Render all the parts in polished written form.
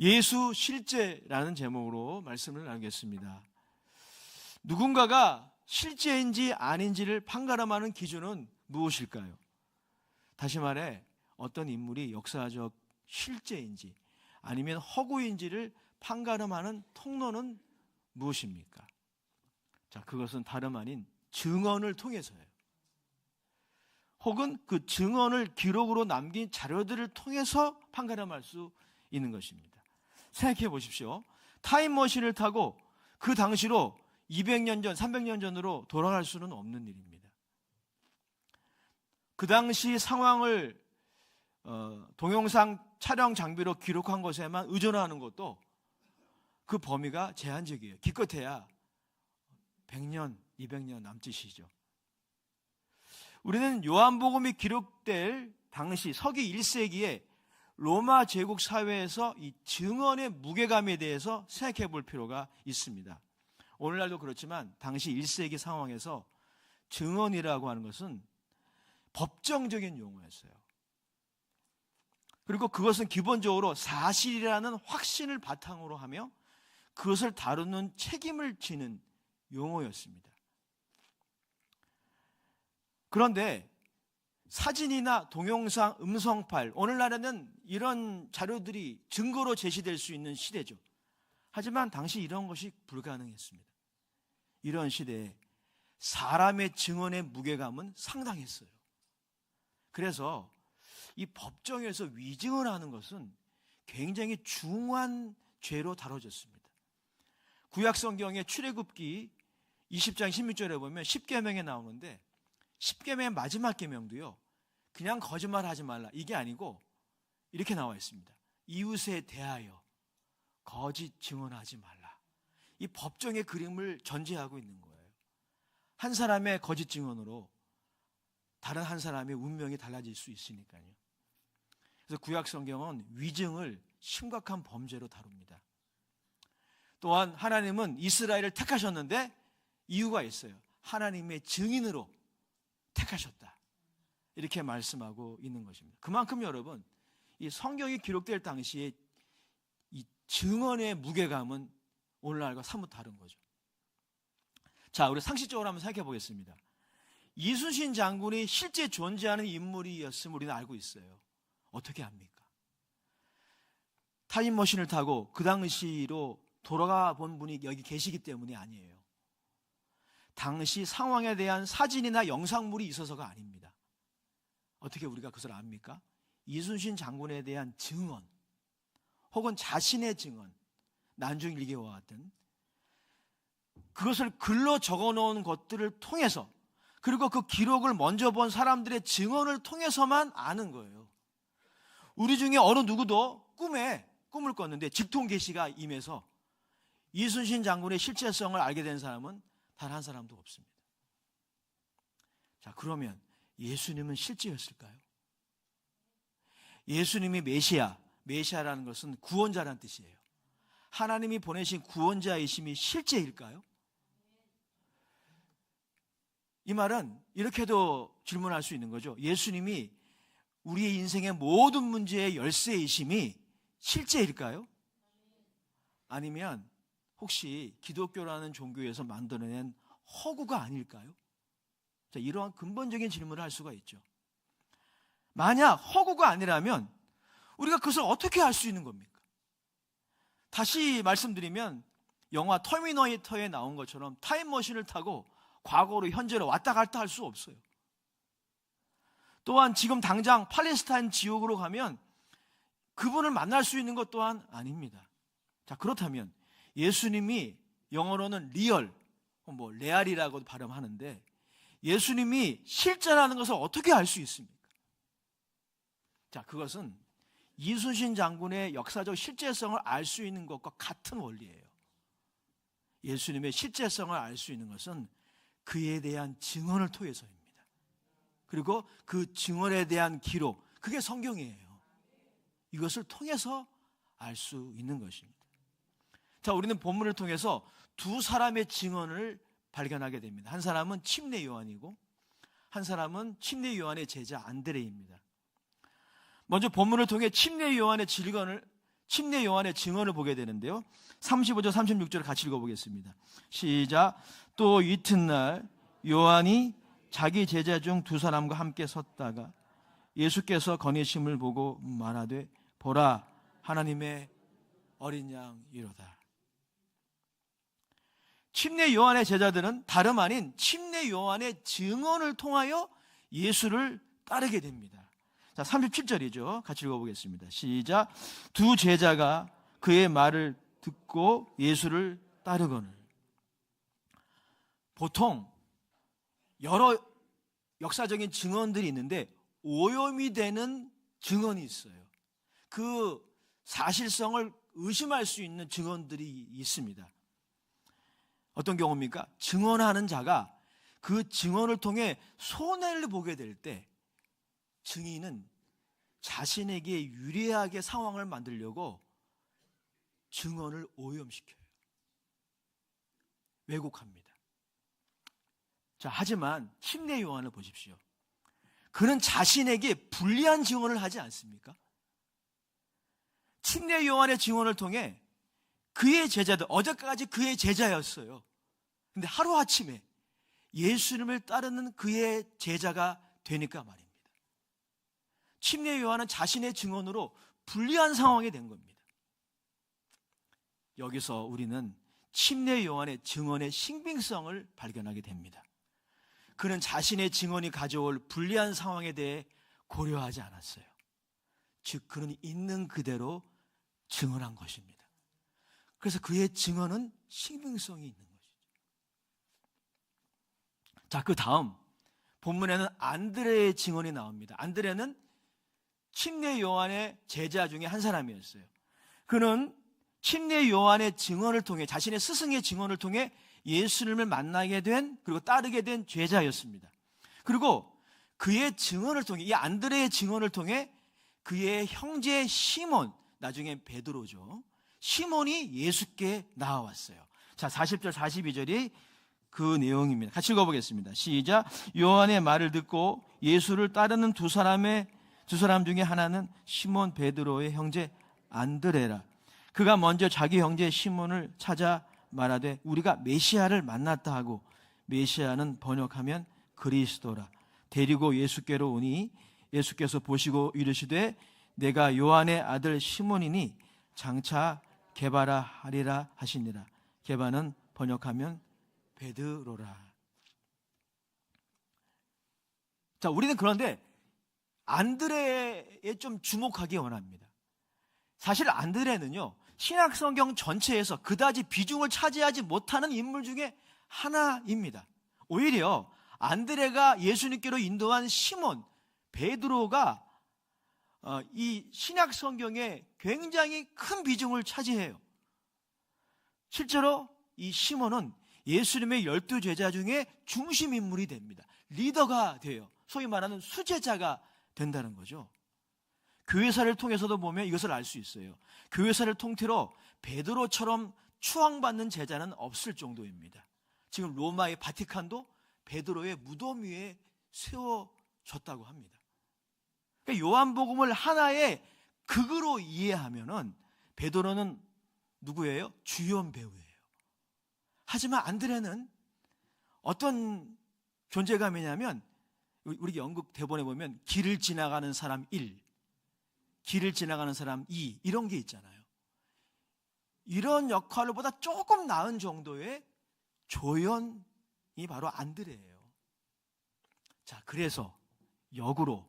예수 실제라는 제목으로 말씀을 나누겠습니다. 누군가가 실제인지 아닌지를 판가름하는 기준은 무엇일까요? 다시 말해 어떤 인물이 역사적 실제인지 아니면 허구인지를 판가름하는 통로는 무엇입니까? 자, 그것은 다름 아닌 증언을 통해서예요. 혹은 그 증언을 기록으로 남긴 자료들을 통해서 판가름할 수 있는 것입니다. 생각해 보십시오. 타임머신을 타고 그 당시로 200년 전, 300년 전으로 돌아갈 수는 없는 일입니다. 그 당시 상황을 동영상 촬영 장비로 기록한 것에만 의존하는 것도 그 범위가 제한적이에요. 기껏해야 100년, 200년 남짓이죠. 우리는 요한복음이 기록될 당시 서기 1세기에 로마 제국 사회에서 이 증언의 무게감에 대해서 생각해 볼 필요가 있습니다. 오늘날도 그렇지만 당시 1세기 상황에서 증언이라고 하는 것은 법정적인 용어였어요. 그리고 그것은 기본적으로 사실이라는 확신을 바탕으로 하며 그것을 다루는 책임을 지는 용어였습니다. 그런데 사진이나 동영상, 음성 파일, 오늘날에는 이런 자료들이 증거로 제시될 수 있는 시대죠. 하지만 당시 이런 것이 불가능했습니다. 이런 시대에 사람의 증언의 무게감은 상당했어요. 그래서 이 법정에서 위증을 하는 것은 굉장히 중한 죄로 다뤄졌습니다. 구약 성경의 출애굽기 20장 16절에 보면 10계명에 나오는데 10계명의 마지막 계명도요, 그냥 거짓말하지 말라 이게 아니고 이렇게 나와 있습니다. 이웃에 대하여 거짓 증언하지 말라. 이 법정의 그림을 전제하고 있는 거예요. 한 사람의 거짓 증언으로 다른 한 사람의 운명이 달라질 수 있으니까요. 그래서 구약 성경은 위증을 심각한 범죄로 다룹니다. 또한 하나님은 이스라엘을 택하셨는데 이유가 있어요. 하나님의 증인으로 택하셨다. 이렇게 말씀하고 있는 것입니다. 그만큼 여러분, 이 성경이 기록될 당시에 이 증언의 무게감은 오늘날과 사뭇 다른 거죠. 자, 우리 상식적으로 한번 생각해 보겠습니다. 이순신 장군이 실제 존재하는 인물이었음을 우리는 알고 있어요. 어떻게 합니까? 타임머신을 타고 그 당시로 돌아가 본 분이 여기 계시기 때문이 아니에요. 당시 상황에 대한 사진이나 영상물이 있어서가 아닙니다. 어떻게 우리가 그것을 압니까? 이순신 장군에 대한 증언 혹은 자신의 증언, 난중일기와 같은 그것을 글로 적어놓은 것들을 통해서, 그리고 그 기록을 먼저 본 사람들의 증언을 통해서만 아는 거예요. 우리 중에 어느 누구도 꿈에 꿈을 꿨는데 직통계시가 임해서 이순신 장군의 실제성을 알게 된 사람은 단 한 사람도 없습니다. 자, 그러면 예수님은 실제였을까요? 예수님이 메시아라는 것은 구원자라는 뜻이에요. 하나님이 보내신 구원자이심이 실제일까요? 이 말은 이렇게도 질문할 수 있는 거죠. 예수님이 우리의 인생의 모든 문제의 열쇠이심이 실제일까요? 아니면 혹시 기독교라는 종교에서 만들어낸 허구가 아닐까요? 자, 이러한 근본적인 질문을 할 수가 있죠. 만약 허구가 아니라면 우리가 그것을 어떻게 알 수 있는 겁니까? 다시 말씀드리면 영화 터미네이터에 나온 것처럼 타임머신을 타고 과거로 현재로 왔다 갔다 할 수 없어요. 또한 지금 당장 팔레스타인 지역으로 가면 그분을 만날 수 있는 것 또한 아닙니다. 자, 그렇다면 예수님이 영어로는 리얼, 레알이라고 발음하는데 예수님이 실제라는 것을 어떻게 알 수 있습니까? 자, 그것은 이순신 장군의 역사적 실제성을 알 수 있는 것과 같은 원리예요. 예수님의 실제성을 알 수 있는 것은 그에 대한 증언을 통해서입니다. 그리고 그 증언에 대한 기록, 그게 성경이에요. 이것을 통해서 알 수 있는 것입니다. 자, 우리는 본문을 통해서 두 사람의 증언을 발견하게 됩니다. 한 사람은 침례 요한이고 한 사람은 침례 요한의 제자 안드레입니다. 먼저 본문을 통해 침례 요한의 침례 요한의 증언을 보게 되는데요. 35절 36절 같이 읽어보겠습니다. 시작. 또 이튿날 요한이 자기 제자 중 두 사람과 함께 섰다가 예수께서 거니심을 보고 말하되 보라 하나님의 어린 양이로다. 침례 요한의 제자들은 다름 아닌 침례 요한의 증언을 통하여 예수를 따르게 됩니다. 자, 37절이죠. 같이 읽어보겠습니다. 시작. 두 제자가 그의 말을 듣고 예수를 따르거늘. 보통 여러 역사적인 증언들이 있는데 오염이 되는 증언이 있어요. 그 사실성을 의심할 수 있는 증언들이 있습니다. 어떤 경우입니까? 증언하는 자가 그 증언을 통해 손해를 보게 될 때 증인은 자신에게 유리하게 상황을 만들려고 증언을 오염시켜요. 왜곡합니다. 자, 하지만 침례 요한을 보십시오. 그는 자신에게 불리한 증언을 하지 않습니까? 침례 요한의 증언을 통해 그의 제자들, 어제까지 그의 제자였어요. 근데 하루아침에 예수님을 따르는 그의 제자가 되니까 말입니다. 침례 요한은 자신의 증언으로 불리한 상황이 된 겁니다. 여기서 우리는 침례 요한의 증언의 신빙성을 발견하게 됩니다. 그는 자신의 증언이 가져올 불리한 상황에 대해 고려하지 않았어요. 즉 그는 있는 그대로 증언한 것입니다. 그래서 그의 증언은 신빙성이 있는 것이죠. 자, 그 다음 본문에는 안드레의 증언이 나옵니다. 안드레는 침례 요한의 제자 중에 한 사람이었어요. 그는 침례 요한의 증언을 통해, 자신의 스승의 증언을 통해 예수님을 만나게 된, 그리고 따르게 된 제자였습니다. 그리고 그의 증언을 통해, 이 안드레의 증언을 통해 그의 형제 시몬, 나중에 베드로죠, 시몬이 예수께 나와왔어요. 자, 40절 42절이 그 내용입니다. 같이 읽어보겠습니다. 시작. 요한의 말을 듣고 예수를 따르는 두 사람 중에 하나는 시몬 베드로의 형제 안드레라. 그가 먼저 자기 형제 시몬을 찾아 말하되 우리가 메시아를 만났다 하고, 메시아는 번역하면 그리스도라. 데리고 예수께로 오니 예수께서 보시고 이르시되 내가 요한의 아들 시몬이니 장차 게바라 하리라 하시니라. 게바는 번역하면 베드로라. 자, 우리는 그런데 안드레에 좀 주목하기 원합니다. 사실 안드레는요, 신약성경 전체에서 그다지 비중을 차지하지 못하는 인물 중에 하나입니다. 오히려 안드레가 예수님께로 인도한 시몬, 베드로가 이 신약성경에 굉장히 큰 비중을 차지해요. 실제로 이 시몬은 예수님의 12 제자 중에 중심 인물이 됩니다. 리더가 돼요. 소위 말하는 수제자가 된다는 거죠. 교회사를 통해서도 보면 이것을 알 수 있어요. 교회사를 통틀어 베드로처럼 추앙받는 제자는 없을 정도입니다. 지금 로마의 바티칸도 베드로의 무덤 위에 세워졌다고 합니다. 그러니까 요한복음을 하나의 극으로 이해하면은 베드로는 누구예요? 주연 배우예요. 하지만 안드레는 어떤 존재감이냐면, 우리 연극 대본에 보면 길을 지나가는 사람 1, 길을 지나가는 사람 2, 이런 게 있잖아요. 이런 역할보다 조금 나은 정도의 조연이 바로 안드레예요. 자, 그래서 역으로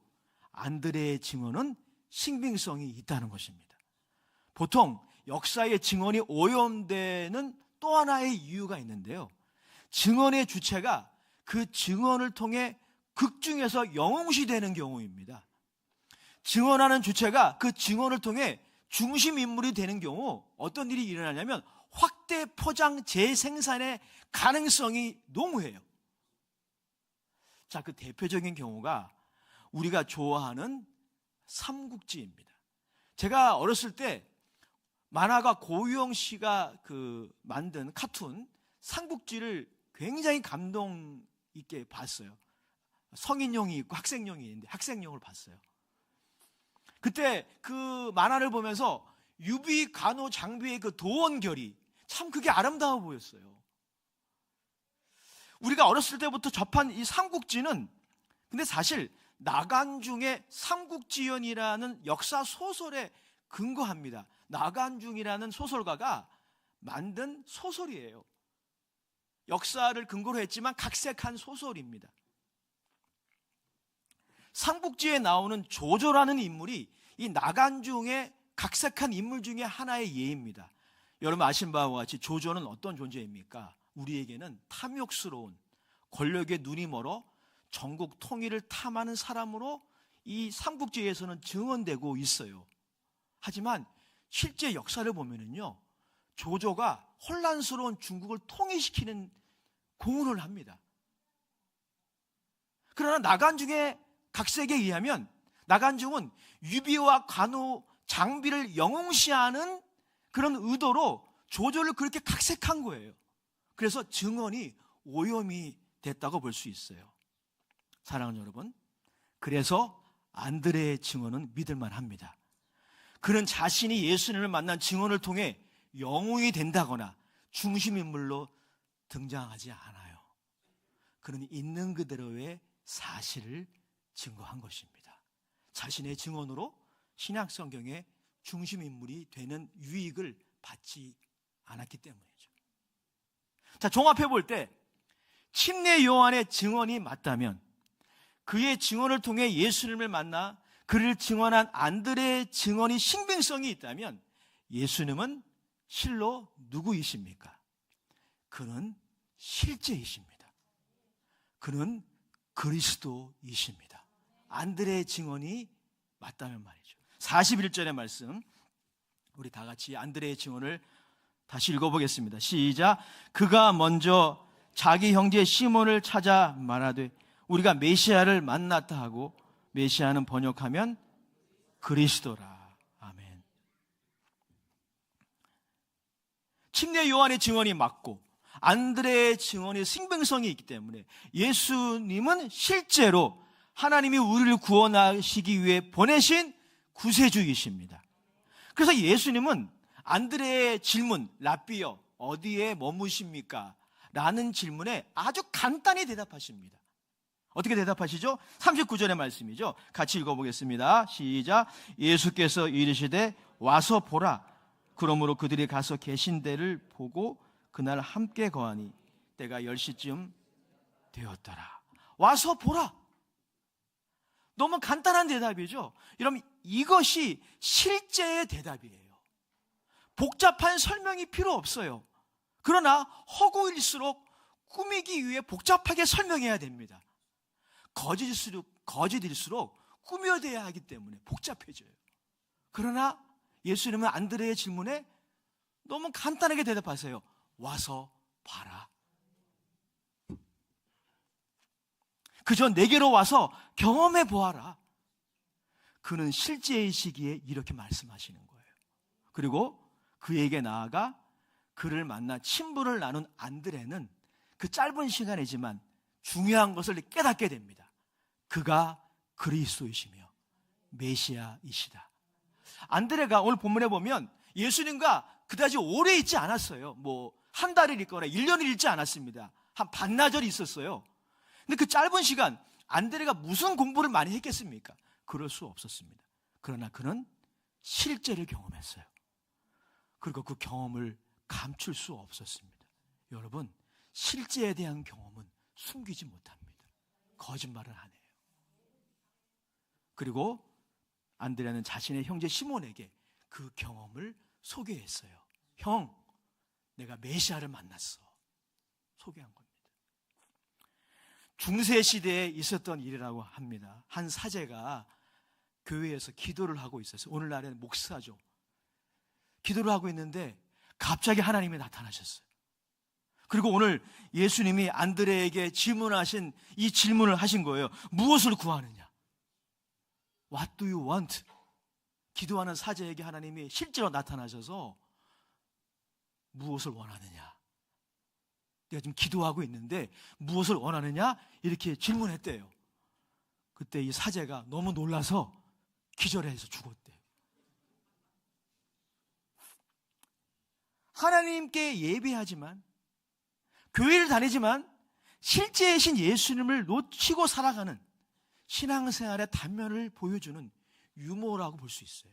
안드레의 증언은 신빙성이 있다는 것입니다. 보통 역사의 증언이 오염되는 또 하나의 이유가 있는데요, 증언의 주체가 그 증언을 통해 극중에서 영웅시되는 경우입니다. 증언하는 주체가 그 증언을 통해 중심 인물이 되는 경우 어떤 일이 일어나냐면 확대 포장 재생산의 가능성이 농후해요. 자, 그 대표적인 경우가 우리가 좋아하는 삼국지입니다. 제가 어렸을 때 만화가 고유영 씨가 만든 카툰 삼국지를 굉장히 감동 있게 봤어요. 성인용이 있고 학생용이 있는데 학생용을 봤어요. 그때 그 만화를 보면서 유비, 간호, 장비의 그 도원결이 참 그게 아름다워 보였어요. 우리가 어렸을 때부터 접한 이 삼국지는 근데 사실 나간중의 삼국지연이라는 역사 소설에 근거합니다. 나간중이라는 소설가가 만든 소설이에요. 역사를 근거로 했지만 각색한 소설입니다. 삼국지에 나오는 조조라는 인물이 이 나간중의 각색한 인물 중에 하나의 예입니다. 여러분 아신 바와 같이 조조는 어떤 존재입니까? 우리에게는 탐욕스러운, 권력에 눈이 멀어 전국 통일을 탐하는 사람으로 이 삼국지에서는 증언되고 있어요. 하지만 실제 역사를 보면은요, 조조가 혼란스러운 중국을 통일시키는 공헌을 합니다. 그러나 나간중의 각색에 의하면 나간중은 유비와 간호, 장비를 영웅시하는 그런 의도로 조조를 그렇게 각색한 거예요. 그래서 증언이 오염이 됐다고 볼 수 있어요. 사랑하는 여러분, 그래서 안드레의 증언은 믿을만 합니다. 그는 자신이 예수님을 만난 증언을 통해 영웅이 된다거나 중심인물로 등장하지 않아요. 그는 있는 그대로의 사실을 증거한 것입니다. 자신의 증언으로 신약성경의 중심인물이 되는 유익을 받지 않았기 때문이죠. 자, 종합해 볼 때 침례 요한의 증언이 맞다면, 그의 증언을 통해 예수님을 만나 그를 증언한 안드레의 증언이 신빙성이 있다면, 예수님은 실로 누구이십니까? 그는 실제이십니다. 그는 그리스도이십니다. 안드레의 증언이 맞다면 말이죠. 41절의 말씀, 우리 다 같이 안드레의 증언을 다시 읽어보겠습니다. 시작. 그가 먼저 자기 형제 시몬을 찾아 말하되 우리가 메시아를 만났다 하고, 메시아는 번역하면 그리스도라. 아멘. 침례 요한의 증언이 맞고 안드레의 증언이 신빙성이 있기 때문에 예수님은 실제로 하나님이 우리를 구원하시기 위해 보내신 구세주이십니다. 그래서 예수님은 안드레의 질문, 랍비여 어디에 머무십니까? 라는 질문에 아주 간단히 대답하십니다. 어떻게 대답하시죠? 39절의 말씀이죠. 같이 읽어보겠습니다. 시작. 예수께서 이르시되 와서 보라. 그러므로 그들이 가서 계신 데를 보고 그날 함께 거하니 때가 10시쯤 되었더라. 와서 보라. 너무 간단한 대답이죠. 여러분, 이것이 실제의 대답이에요. 복잡한 설명이 필요 없어요. 그러나 허구일수록 꾸미기 위해 복잡하게 설명해야 됩니다. 거짓일수록 꾸며대야 하기 때문에 복잡해져요. 그러나 예수님은 안드레의 질문에 너무 간단하게 대답하세요. 와서 봐라. 그저 내게로 와서 경험해 보아라. 그는 실제의 시기에 이렇게 말씀하시는 거예요. 그리고 그에게 나아가 그를 만나 친분을 나눈 안드레는 그 짧은 시간이지만 중요한 것을 깨닫게 됩니다. 그가 그리스도이시며 메시아이시다. 안드레가 오늘 본문에 보면 예수님과 그다지 오래 있지 않았어요. 한 달을 있거나 1년을 있지 않았습니다. 한 반나절이 있었어요. 근데 그 짧은 시간 안드레가 무슨 공부를 많이 했겠습니까? 그럴 수 없었습니다. 그러나 그는 실제를 경험했어요. 그리고 그 경험을 감출 수 없었습니다. 여러분, 실제에 대한 경험은 숨기지 못합니다. 거짓말을 안 해요. 그리고 안드레는 자신의 형제 시몬에게 그 경험을 소개했어요. 형, 내가 메시아를 만났어. 소개한 겁니다. 중세 시대에 있었던 일이라고 합니다. 한 사제가 교회에서 기도를 하고 있었어요. 오늘날에는 목사죠. 기도를 하고 있는데 갑자기 하나님이 나타나셨어요. 그리고 오늘 예수님이 안드레에게 질문하신 이 질문을 하신 거예요. 무엇을 구하느냐? What do you want? 기도하는 사제에게 하나님이 실제로 나타나셔서 무엇을 원하느냐? 내가 지금 기도하고 있는데 무엇을 원하느냐? 이렇게 질문했대요. 그때 이 사제가 너무 놀라서 기절해서 죽었대요. 하나님께 예배하지만, 교회를 다니지만 실제의 신 예수님을 놓치고 살아가는 신앙생활의 단면을 보여주는 유머라고 볼 수 있어요.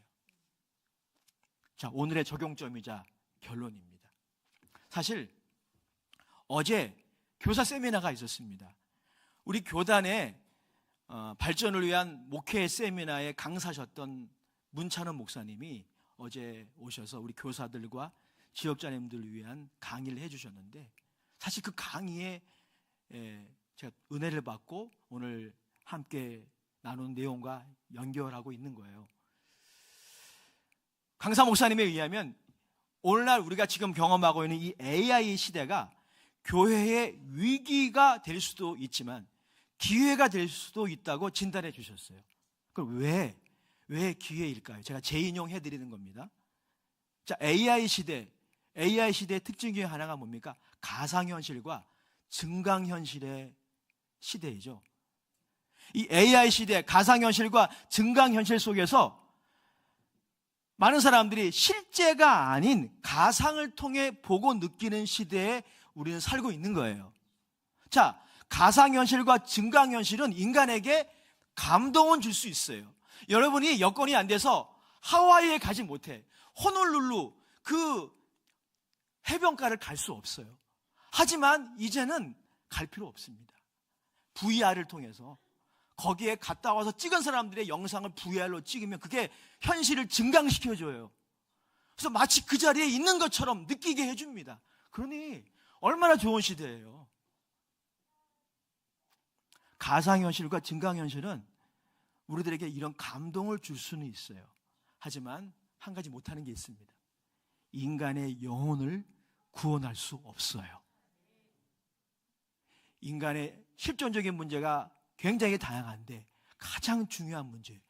자, 오늘의 적용점이자 결론입니다. 사실 어제 교사 세미나가 있었습니다. 우리 교단의 발전을 위한 목회 세미나에 강사셨던 문찬원 목사님이 어제 오셔서 우리 교사들과 지역자님들을 위한 강의를 해주셨는데, 사실 그 강의에 제가 은혜를 받고 오늘 함께 나눈 내용과 연결하고 있는 거예요. 강사 목사님에 의하면 오늘날 우리가 지금 경험하고 있는 이 AI 시대가 교회의 위기가 될 수도 있지만 기회가 될 수도 있다고 진단해 주셨어요. 그럼 왜 기회일까요? 제가 재인용해 드리는 겁니다. 자, AI 시대의 특징 중에 하나가 뭡니까? 가상현실과 증강현실의 시대이죠. 이 AI 시대, 가상현실과 증강현실 속에서 많은 사람들이 실제가 아닌 가상을 통해 보고 느끼는 시대에 우리는 살고 있는 거예요. 자, 가상현실과 증강현실은 인간에게 감동은 줄 수 있어요. 여러분이 여건이 안 돼서 하와이에 가지 못해 호놀룰루 그 해변가를 갈 수 없어요. 하지만 이제는 갈 필요 없습니다. VR을 통해서 거기에 갔다 와서 찍은 사람들의 영상을 VR로 찍으면 그게 현실을 증강시켜줘요. 그래서 마치 그 자리에 있는 것처럼 느끼게 해줍니다. 그러니 얼마나 좋은 시대예요. 가상현실과 증강현실은 우리들에게 이런 감동을 줄 수는 있어요. 하지만 한 가지 못하는 게 있습니다. 인간의 영혼을 구원할 수 없어요. 인간의 실존적인 문제가 굉장히 다양한데 가장 중요한 문제,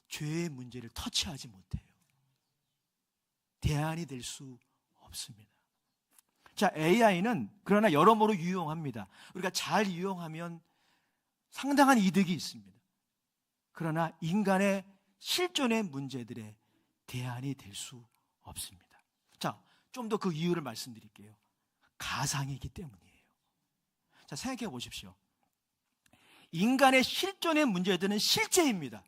죄의 문제를 터치하지 못해요. 대안이 될 수 없습니다. 자, AI는 그러나 여러모로 유용합니다. 우리가 잘 이용하면 상당한 이득이 있습니다. 그러나 인간의 실존의 문제들의 대안이 될 수 없습니다. 자, 좀 더 그 이유를 말씀드릴게요. 가상이기 때문이에요. 자, 생각해 보십시오. 인간의 실존의 문제들은 실제입니다.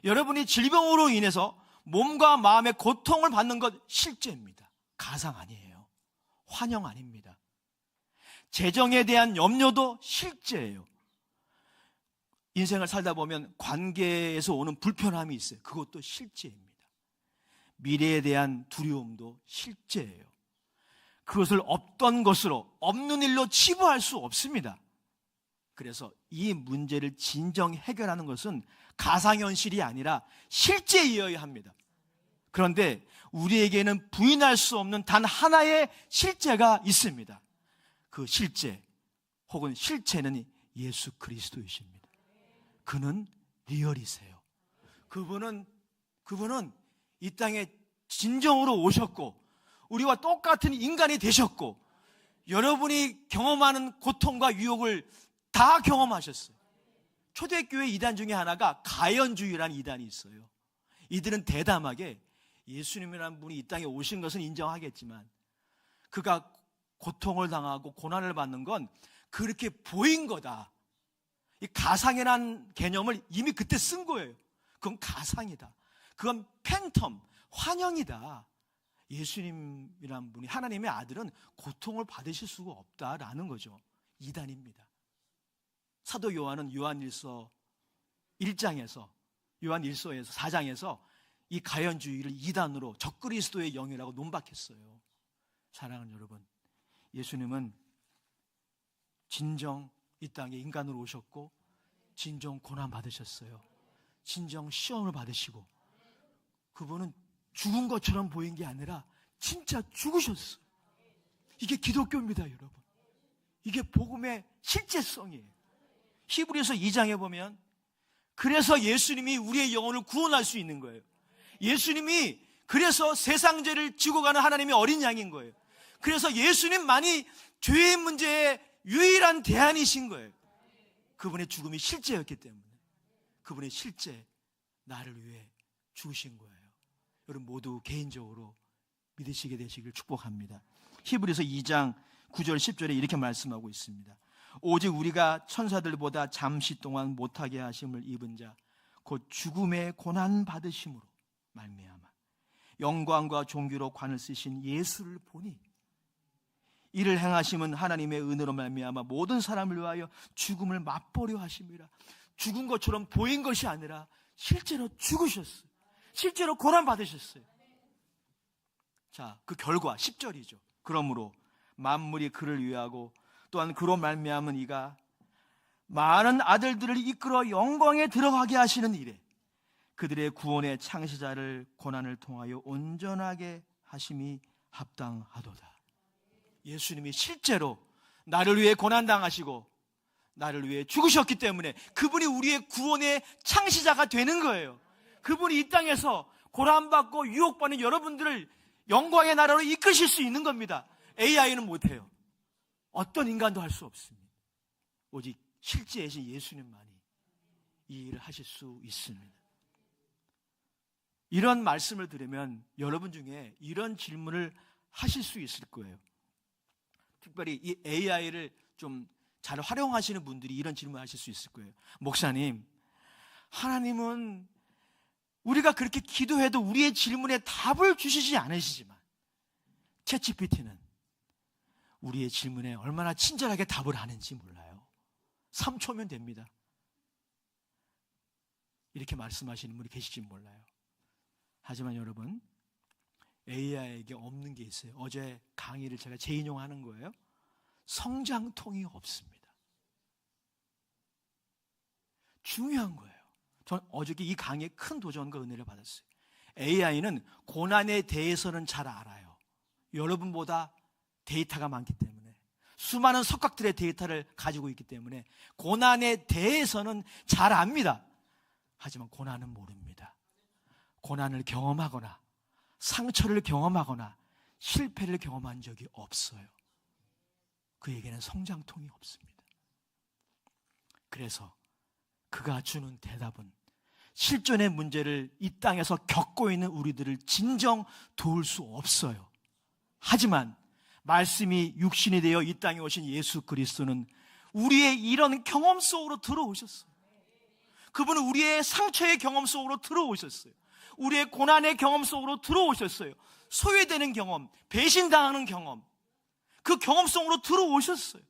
여러분이 질병으로 인해서 몸과 마음의 고통을 받는 것 실제입니다. 가상 아니에요. 환영 아닙니다. 재정에 대한 염려도 실제예요. 인생을 살다 보면 관계에서 오는 불편함이 있어요. 그것도 실제입니다. 미래에 대한 두려움도 실제예요. 그것을 없던 것으로, 없는 일로 치부할 수 없습니다. 그래서 이 문제를 진정 해결하는 것은 가상현실이 아니라 실제이어야 합니다. 그런데 우리에게는 부인할 수 없는 단 하나의 실제가 있습니다. 그 실제 혹은 실체는 예수 그리스도이십니다. 그는 리얼이세요. 그분은 이 땅에 진정으로 오셨고 우리와 똑같은 인간이 되셨고 여러분이 경험하는 고통과 유혹을 다 경험하셨어요. 초대교회 이단 중에 하나가 가연주의라는 이단이 있어요. 이들은 대담하게 예수님이라는 분이 이 땅에 오신 것은 인정하겠지만 그가 고통을 당하고 고난을 받는 건 그렇게 보인 거다. 이 가상이라는 개념을 이미 그때 쓴 거예요. 그건 가상이다. 그건 팬텀, 환영이다. 예수님이라는 분이, 하나님의 아들은 고통을 받으실 수가 없다라는 거죠. 이단입니다. 사도 요한은 요한일서 1장에서, 요한일서에서 4장에서 이 가연주의를 이단으로 적그리스도의 영이라고 논박했어요. 사랑하는 여러분, 예수님은 진정 이 땅에 인간으로 오셨고 진정 고난 받으셨어요. 진정 시험을 받으시고 그분은 죽은 것처럼 보인 게 아니라 진짜 죽으셨어요. 이게 기독교입니다, 여러분. 이게 복음의 실제성이에요. 히브리서 2장에 보면 그래서 예수님이 우리의 영혼을 구원할 수 있는 거예요. 예수님이 그래서 세상 죄를 지고 가는 하나님의 어린 양인 거예요. 그래서 예수님만이 죄의 문제에 유일한 대안이신 거예요. 그분의 죽음이 실제였기 때문에 그분의 실제 나를 위해 죽으신 거예요. 여러분 모두 개인적으로 믿으시게 되시길 축복합니다. 히브리서 2장 9절 10절에 이렇게 말씀하고 있습니다. 오직 우리가 천사들보다 잠시 동안 못하게 하심을 입은 자 곧 죽음의 고난 받으심으로 말미암아 영광과 존귀로 관을 쓰신 예수를 보니 이를 행하심은 하나님의 은혜로 말미암아 모든 사람을 위하여 죽음을 맛보려 하심이라. 죽은 것처럼 보인 것이 아니라 실제로 죽으셨어요. 실제로 고난 받으셨어요. 자, 그 결과 10절이죠. 그러므로 만물이 그를 위하고 또한 그로 말미암은 이가 많은 아들들을 이끌어 영광에 들어가게 하시는 일에 그들의 구원의 창시자를 고난을 통하여 온전하게 하심이 합당하도다. 예수님이 실제로 나를 위해 고난당하시고 나를 위해 죽으셨기 때문에 그분이 우리의 구원의 창시자가 되는 거예요. 그분이 이 땅에서 고난받고 유혹받는 여러분들을 영광의 나라로 이끄실 수 있는 겁니다. AI는 못해요. 어떤 인간도 할 수 없습니다. 오직 실제이신 예수님만이 이 일을 하실 수 있습니다. 이런 말씀을 들으면 여러분 중에 이런 질문을 하실 수 있을 거예요. 특별히 이 AI를 좀 잘 활용하시는 분들이 이런 질문을 하실 수 있을 거예요. 목사님, 하나님은 우리가 그렇게 기도해도 우리의 질문에 답을 주시지 않으시지만 챗GPT는 우리의 질문에 얼마나 친절하게 답을 하는지 몰라요. 3초면 됩니다. 이렇게 말씀하시는 분이 계실지 몰라요. 하지만 여러분, AI에게 없는 게 있어요. 어제 강의를 제가 재인용하는 거예요. 성장통이 없습니다. 중요한 거예요. 전 어저께 이 강의에 큰 도전과 은혜를 받았어요. AI는 고난에 대해서는 잘 알아요. 여러분보다 데이터가 많기 때문에, 수많은 석각들의 데이터를 가지고 있기 때문에 고난에 대해서는 잘 압니다. 하지만 고난은 모릅니다. 고난을 경험하거나 상처를 경험하거나 실패를 경험한 적이 없어요. 그에게는 성장통이 없습니다. 그래서 그가 주는 대답은 실존의 문제를 이 땅에서 겪고 있는 우리들을 진정 도울 수 없어요. 하지만 말씀이 육신이 되어 이 땅에 오신 예수 그리스도는 우리의 이런 경험 속으로 들어오셨어요. 그분은 우리의 상처의 경험 속으로 들어오셨어요. 우리의 고난의 경험 속으로 들어오셨어요. 소외되는 경험, 배신당하는 경험, 그 경험 속으로 들어오셨어요.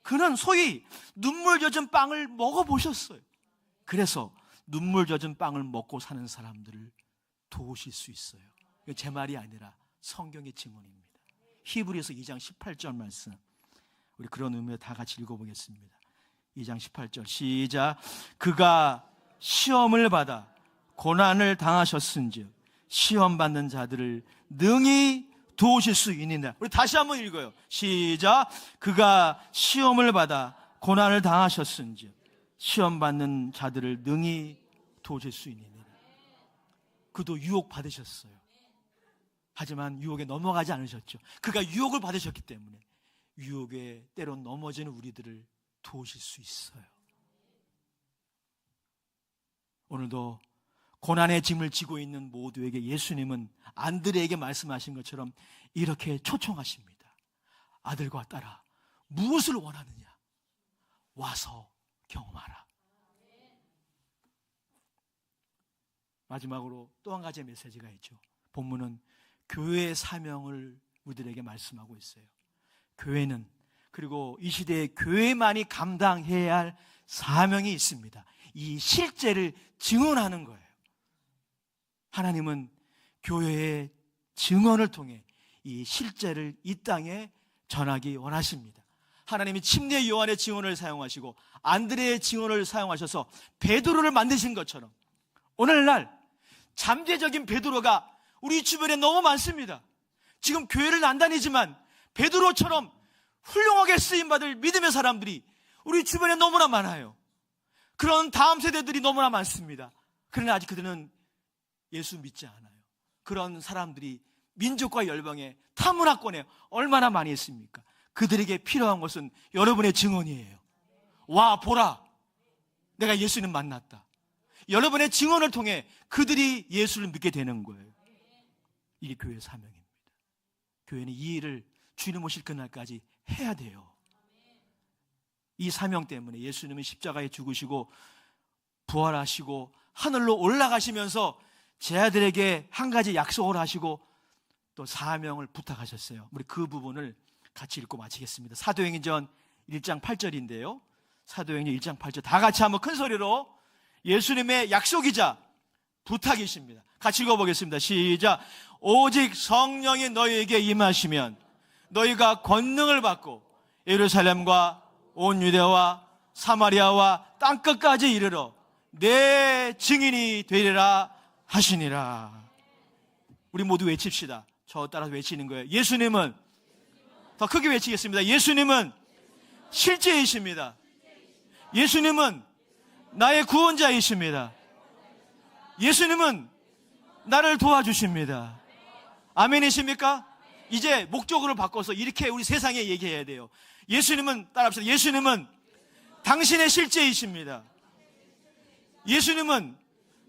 그는 소위 눈물 젖은 빵을 먹어보셨어요. 그래서 눈물 젖은 빵을 먹고 사는 사람들을 도우실 수 있어요. 이거 제 말이 아니라 성경의 증언입니다. 히브리서 2장 18절 말씀, 우리 그런 의미로 다 같이 읽어보겠습니다. 2장 18절 시작. 그가 시험을 받아 고난을 당하셨은즉 시험 받는 자들을 능히 도우실 수 있느니라. 우리 다시 한번 읽어요. 시작. 그가 시험을 받아 고난을 당하셨은즉 시험 받는 자들을 능히 도우실 수 있느니라. 그도 유혹 받으셨어요. 하지만 유혹에 넘어가지 않으셨죠. 그가 유혹을 받으셨기 때문에 유혹에 때론 넘어지는 우리들을 도우실 수 있어요. 오늘도 고난의 짐을 지고 있는 모두에게 예수님은 안드레에게 말씀하신 것처럼 이렇게 초청하십니다. 아들과 딸아, 무엇을 원하느냐? 와서 경험하라. 마지막으로 또 한 가지의 메시지가 있죠. 본문은 교회의 사명을 우리들에게 말씀하고 있어요. 교회는, 그리고 이 시대에 교회만이 감당해야 할 사명이 있습니다. 이 실제를 증언하는 거예요. 하나님은 교회의 증언을 통해 이 실제를 이 땅에 전하기 원하십니다. 하나님이 침례 요한의 증언을 사용하시고 안드레의 증언을 사용하셔서 베드로를 만드신 것처럼 오늘날 잠재적인 베드로가 우리 주변에 너무 많습니다. 지금 교회를 안 다니지만 베드로처럼 훌륭하게 쓰임받을 믿음의 사람들이 우리 주변에 너무나 많아요. 그런 다음 세대들이 너무나 많습니다. 그러나 아직 그들은 예수 믿지 않아요. 그런 사람들이 민족과 열방의 타문화권에 얼마나 많이 있습니까? 그들에게 필요한 것은 여러분의 증언이에요. 와 보라, 내가 예수님 만났다. 여러분의 증언을 통해 그들이 예수를 믿게 되는 거예요. 이게 교회의 사명입니다. 교회는 이 일을 주님 오실 그날까지 해야 돼요. 이 사명 때문에 예수님은 십자가에 죽으시고 부활하시고 하늘로 올라가시면서 제 아들에게 한 가지 약속을 하시고 또 사명을 부탁하셨어요. 우리 그 부분을 같이 읽고 마치겠습니다. 사도행전 1장 8절인데요. 사도행전 1장 8절 다 같이 한번 큰 소리로 예수님의 약속이자 부탁이십니다. 같이 읽어보겠습니다. 시작. 오직 성령이 너희에게 임하시면 너희가 권능을 받고 예루살렘과 온 유대와 사마리아와 땅끝까지 이르러 내 증인이 되리라 하시니라. 우리 모두 외칩시다. 저 따라서 외치는 거예요. 예수님은, 더 크게 외치겠습니다. 예수님은 실제이십니다. 예수님은 나의 구원자이십니다. 예수님은 나를 도와주십니다. 아멘이십니까? 이제 목적으로 바꿔서 이렇게 우리 세상에 얘기해야 돼요. 예수님은, 따라합시다. 예수님은 당신의 실제이십니다. 예수님은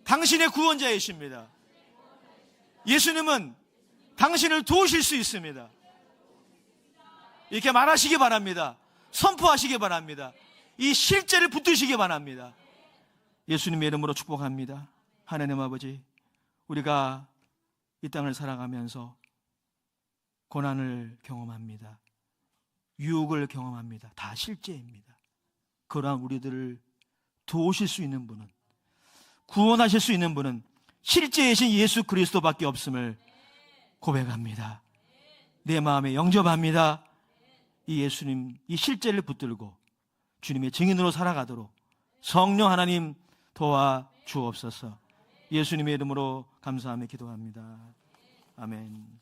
당신의 구원자이십니다. 예수님은 당신을 도우실 수 있습니다. 이렇게 말하시기 바랍니다. 선포하시기 바랍니다. 이 실제를 붙드시기 바랍니다. 예수님의 이름으로 축복합니다. 하나님 아버지, 우리가 이 땅을 살아가면서 고난을 경험합니다. 유혹을 경험합니다. 다 실제입니다. 그러한 우리들을 도우실 수 있는 분은, 구원하실 수 있는 분은 실제이신 예수 그리스도밖에 없음을 고백합니다. 내 마음에 영접합니다. 이 예수님, 이 실제를 붙들고 주님의 증인으로 살아가도록 성령 하나님 도와 주옵소서. 예수님의 이름으로 감사하며 기도합니다. 아멘.